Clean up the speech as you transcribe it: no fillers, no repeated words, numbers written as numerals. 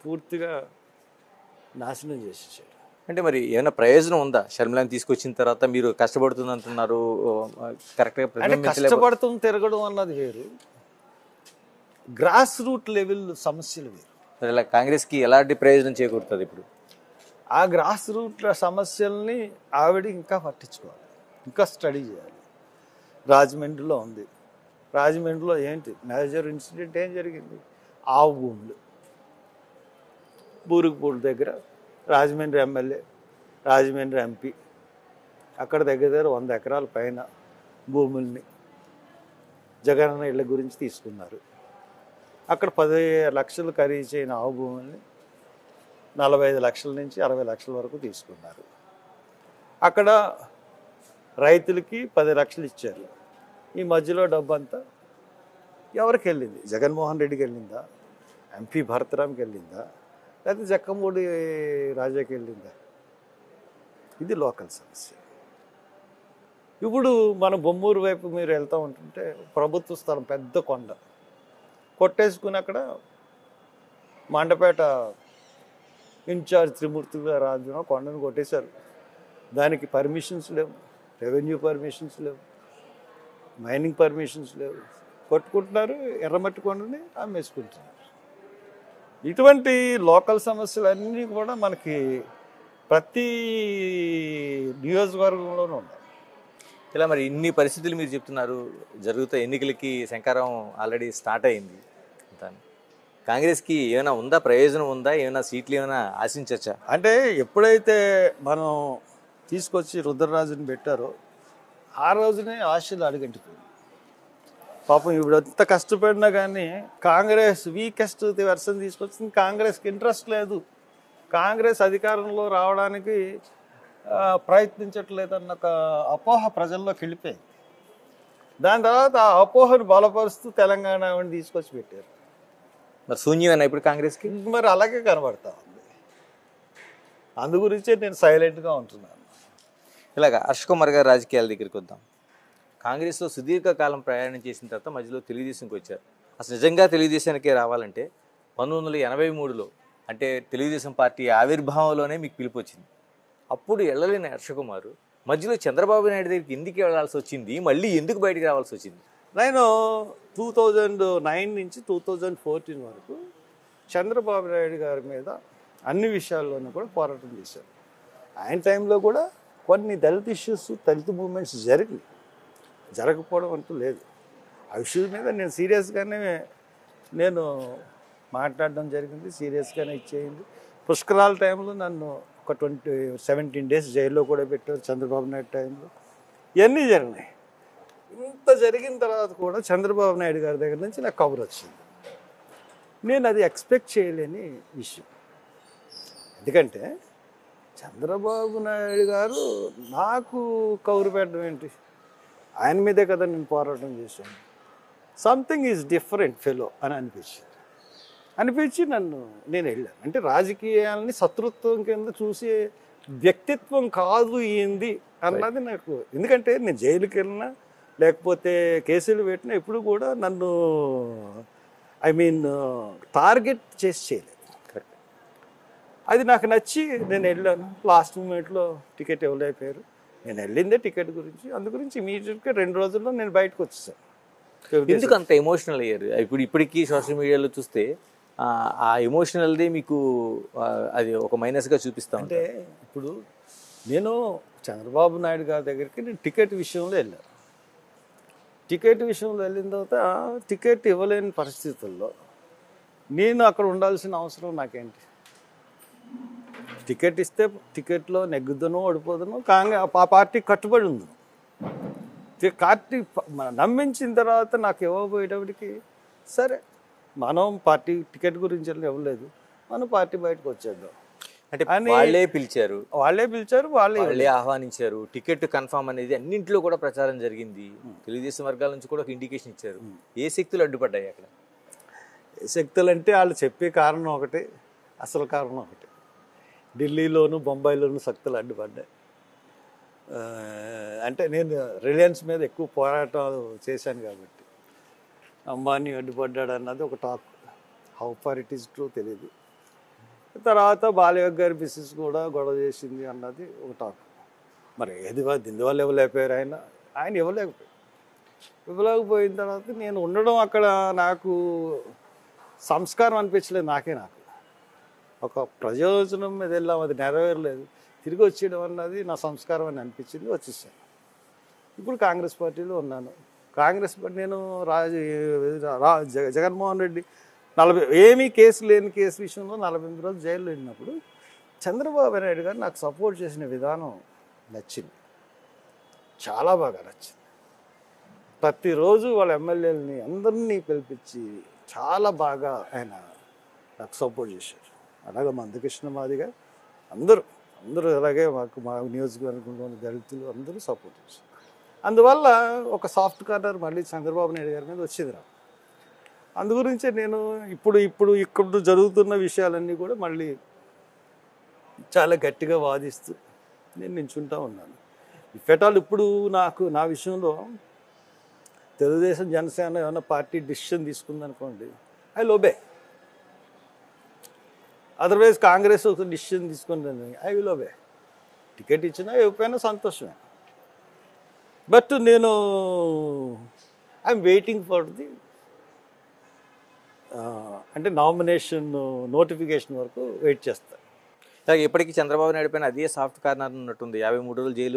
పూర్తిగా నాశనం చేసేసాడు. అంటే మరి ఏమైనా ప్రయోజనం ఉందా షర్మిలాని తీసుకొచ్చిన తర్వాత? మీరు కష్టపడుతుంది అంటున్నారు, కరెక్ట్గా అంటే కష్టపడుతూ తిరగడం అన్నది వేరు, గ్రాస్ రూట్ లెవెల్ సమస్యలు వేరు. ఇలా కాంగ్రెస్కి ఎలాంటి ప్రయోజనం చేకూరుతుంది ఇప్పుడు? ఆ గ్రాస్ రూట్ సమస్యల్ని ఆవిడ ఇంకా పట్టించుకోవాలి, ఇంకా స్టడీ చేయాలి. రాజమండ్రిలో ఉంది, రాజమండ్రిలో ఏంటి మేజర్ ఇన్సిడెంట్ ఏం జరిగింది? ఆవు భూములు, బూరుగుపూడి దగ్గర రాజమండ్రి ఎమ్మెల్యే, రాజమండ్రి ఎంపీ అక్కడ దగ్గర 100 ఎకరాల పైన భూముల్ని జగనన్న ఇళ్ళ గురించి తీసుకున్నారు. అక్కడ 10 లక్షలు ఖరీదు చేయని ఆవు భూముల్ని 45 లక్షల నుంచి 60 లక్షల వరకు తీసుకున్నారు. అక్కడ రైతులకి 10 లక్షలు ఇచ్చారు. ఈ మధ్యలో డబ్బంతా ఎవరికి వెళ్ళింది? జగన్మోహన్ రెడ్డికి వెళ్ళిందా? ఎంపీ భరతరామ్కి వెళ్ళిందా? లేకపోతే జక్కమూడి రాజాకి వెళ్ళిందా? ఇది లోకల్ సమస్య. ఇప్పుడు మన బొమ్మూరు వైపు మీరు వెళ్తూ ఉంటుంటే ప్రభుత్వ స్థలం పెద్ద కొండ కొట్టేసుకుని అక్కడ మండపేట ఇన్ఛార్జ్ త్రిమూర్తి గారు రాజున కొండను కొట్టేశారు. దానికి పర్మిషన్స్ లేవు, రెవెన్యూ పర్మిషన్స్ లేవు, మైనింగ్ పర్మిషన్స్ లేవు. కొట్టుకుంటున్నారు, ఎర్రమట్టి కొండని అమ్మేసుకుంటున్నారు. ఇటువంటి లోకల్ సమస్యలన్నీ కూడా మనకి ప్రతి నియోజకవర్గంలోనూ ఉన్నాయి. ఇలా మరి ఇన్ని పరిస్థితులు మీరు చెప్తున్నారు, జరుగుతా ఎన్నికలకి శంకారం ఆల్రెడీ స్టార్ట్ అయింది. కాంగ్రెస్కి ఏమైనా ఉందా, ప్రయోజనం ఉందా? ఏమైనా సీట్లు ఏమైనా ఆశించచ్చా? అంటే ఎప్పుడైతే మనం తీసుకొచ్చి రుద్రరాజుని పెట్టారో ఆ రోజునే ఆశలు అడుగంటిపోయింది. పాపం ఇప్పుడు ఎంత కష్టపడినా కానీ కాంగ్రెస్ వీకెస్ట్ వెర్షన్ తీసుకొచ్చింది. కాంగ్రెస్కి ఇంట్రెస్ట్ లేదు, కాంగ్రెస్ అధికారంలో రావడానికి ప్రయత్నించట్లేదన్న ఒక అపోహ ప్రజల్లోకి వెళ్ళిపోయింది. దాని తర్వాత ఆ అపోహను బలపరుస్తూ తెలంగాణ తీసుకొచ్చి పెట్టారు. మరి శూన్యమైనా ఇప్పుడు కాంగ్రెస్కి? మరి అలాగే కనబడతా ఉంది. అందు గురించే నేను సైలెంట్గా ఉంటున్నాను. ఇలాగ హర్ష్ కుమార్ గారు రాజకీయాల దగ్గరికి వద్దాం. కాంగ్రెస్లో సుదీర్ఘకాలం ప్రయాణం చేసిన తర్వాత మధ్యలో తెలుగుదేశంకి వచ్చారు. అసలు నిజంగా తెలుగుదేశానికే రావాలంటే 1983లో అంటే తెలుగుదేశం పార్టీ ఆవిర్భావంలోనే మీకు పిలుపు వచ్చింది. అప్పుడు వెళ్ళలేని హర్ష కుమార్ మధ్యలో చంద్రబాబు నాయుడు దగ్గరికి ఎందుకు వెళ్ళాల్సి వచ్చింది, మళ్ళీ ఎందుకు బయటికి రావాల్సి వచ్చింది? నేను 2009 నుంచి 2014 వరకు చంద్రబాబు నాయుడు గారి మీద అన్ని విషయాల్లోనూ కూడా పోరాటం చేశాను. ఆయన టైంలో కూడా కొన్ని దళిత ఇష్యూస్, దళిత మూమెంట్స్ జరగకపోవడం అంటూ లేదు. ఆ ఇష్యూస్ మీద నేను సీరియస్గానే మాట్లాడడం జరిగింది, సీరియస్గానే ఇచ్చేయండి. పుష్కరాల టైంలో నన్ను ఒక 17 డేస్ జైల్లో కూడా పెట్టారు చంద్రబాబు నాయుడు టైంలో. ఇవన్నీ జరిగినాయి. ఇంత జరిగిన తర్వాత కూడా చంద్రబాబు నాయుడు గారి దగ్గర నుంచి నాకు కబురు వచ్చింది. నేను అది ఎక్స్పెక్ట్ చేయలేని విషయం. ఎందుకంటే చంద్రబాబు నాయుడు గారు నాకు కబురు పెట్టడం ఏంటి? ఆయన మీదే కదా నేను పోరాటం చేశాను. సంథింగ్ ఈజ్ డిఫరెంట్ ఫెలో అని అనిపించి నేను వెళ్ళాను. అంటే రాజకీయాలని శత్రుత్వం కింద చూసే వ్యక్తిత్వం కాదు ఏంది అన్నది నాకు. ఎందుకంటే నేను జైలుకి వెళ్ళినా లేకపోతే కేసులు పెట్టినా ఎప్పుడు కూడా నన్ను టార్గెట్ చేసి చేయలేదు. అది నాకు నచ్చి నేను వెళ్ళాను. లాస్ట్ మూమెంట్లో టికెట్ ఇవ్వలేకపోయారు. నేను వెళ్ళిందే టికెట్ గురించి. అందు గురించి ఇమీడియట్గా 2 రోజుల్లో నేను బయటకు వచ్చేసాను. ఎందుకు అంత ఎమోషనల్ అయ్యారు? ఇప్పటికీ సోషల్ మీడియాలో చూస్తే ఆ ఎమోషనల్ది మీకు అది ఒక మైనస్గా చూపిస్తాను. అంటే ఇప్పుడు నేను చంద్రబాబు నాయుడు గారి దగ్గరికి నేను టికెట్ విషయంలో వెళ్ళాను. టికెట్ విషయంలో వెళ్ళిన తర్వాత టికెట్ ఇవ్వలేని పరిస్థితుల్లో నేను అక్కడ ఉండాల్సిన అవసరం నాకేంటి? టికెట్ ఇస్తే టికెట్లో నెగ్గుదనో ఓడిపోదనో ఆ పార్టీ కట్టుబడి ఉంది. పార్టీ నమ్మించిన తర్వాత నాకు ఇవ్వబోయేటప్పటికి సరే మనం పార్టీ టికెట్ గురించి ఇవ్వలేదు, మనం పార్టీ బయటకు వచ్చేద్దాం అంటే వాళ్ళే పిలిచారు, వాళ్ళే ఆహ్వానించారు. టికెట్ కన్ఫర్మ్ అనేది అన్నింటిలో కూడా ప్రచారం జరిగింది. తెలుగుదేశం వర్గాల నుంచి కూడా ఒక ఇండికేషన్ ఇచ్చారు. ఏ శక్తులు అడ్డుపడ్డాయి అక్కడ? ఏ శక్తులు అంటే వాళ్ళు చెప్పే కారణం ఒకటి, అసలు కారణం ఒకటి. ఢిల్లీలోను బొంబాయిలోను శక్తులు అడ్డుపడ్డాయి. అంటే నేను రిలయన్స్ మీద ఎక్కువ పోరాటాలు చేశాను కాబట్టి అంబానీ అడ్డుపడ్డాడు అన్నది ఒక talk. How far it is true తెలియదు. తర్వాత బాలయోగ్ గారి మిస్సెస్ కూడా గొడవ చేసింది అన్నది ఒక టాక్. మరి ఎందువల్ల ఇవ్వలేకపోయారు ఆయన ఇవ్వలేకపోయిన తర్వాత నేను ఉండడం అక్కడ నాకు సంస్కారం అనిపించలేదు. నాకు ఒక ప్రయోజనం మీద వెళ్ళాం, అది నెరవేరలేదు, తిరిగి వచ్చేయడం అన్నది నా సంస్కారం అని అనిపించింది, వచ్చేసాను. ఇప్పుడు కాంగ్రెస్ పార్టీలో ఉన్నాను. కాంగ్రెస్ పార్టీ నేను జగన్మోహన్ రెడ్డి ఏమీ కేసు లేని కేసు విషయంలో 48 రోజులు జైల్లో వెళ్ళినప్పుడు చంద్రబాబు నాయుడు గారు నాకు సపోర్ట్ చేసిన విధానం నచ్చింది, చాలా బాగా నచ్చింది. ప్రతిరోజు వాళ్ళ ఎమ్మెల్యేలని అందరినీ పిలిపించి చాలా బాగా ఆయన నాకు సపోర్ట్ చేశారు. అలాగే మందకృష్ణ మాదిగా అందరూ అలాగే మా నియోజకవర్గంలోని దళితులు అందరూ సపోర్ట్ చేశారు. అందువల్ల ఒక సాఫ్ట్ కార్నర్ మళ్ళీ చంద్రబాబు నాయుడు గారి మీద వచ్చింది నాకు. అందుగురించే నేను ఇప్పుడు జరుగుతున్న విషయాలన్నీ కూడా మళ్ళీ చాలా గట్టిగా వాదిస్తూ నేను నించుంటూ ఉన్నాను. ఇఫెటాల్ ఇప్పుడు నా విషయంలో తెలుగుదేశం జనసేన ఏమైనా పార్టీ డిసిషన్ తీసుకుందనుకోండి, ఐ లోబే. అదర్వైజ్ కాంగ్రెస్ ఒక డిసిషన్ తీసుకుంటుంది, ఐ విల్ ఓబే. టికెట్ ఇచ్చినా ఇవ్వకపోయినా సంతోషమే. బట్ నేను ఐఎమ్ వెయిటింగ్ ఫర్ ది అంటే నామినేషన్ నోటిఫికేషన్ వరకు వెయిట్ చేస్తాను. ఇప్పటికీ చంద్రబాబు నాయుడు పైన అదే సాఫ్ట్ కార్నర్ ఉన్నట్టుంది. 53 రోజులు జైలు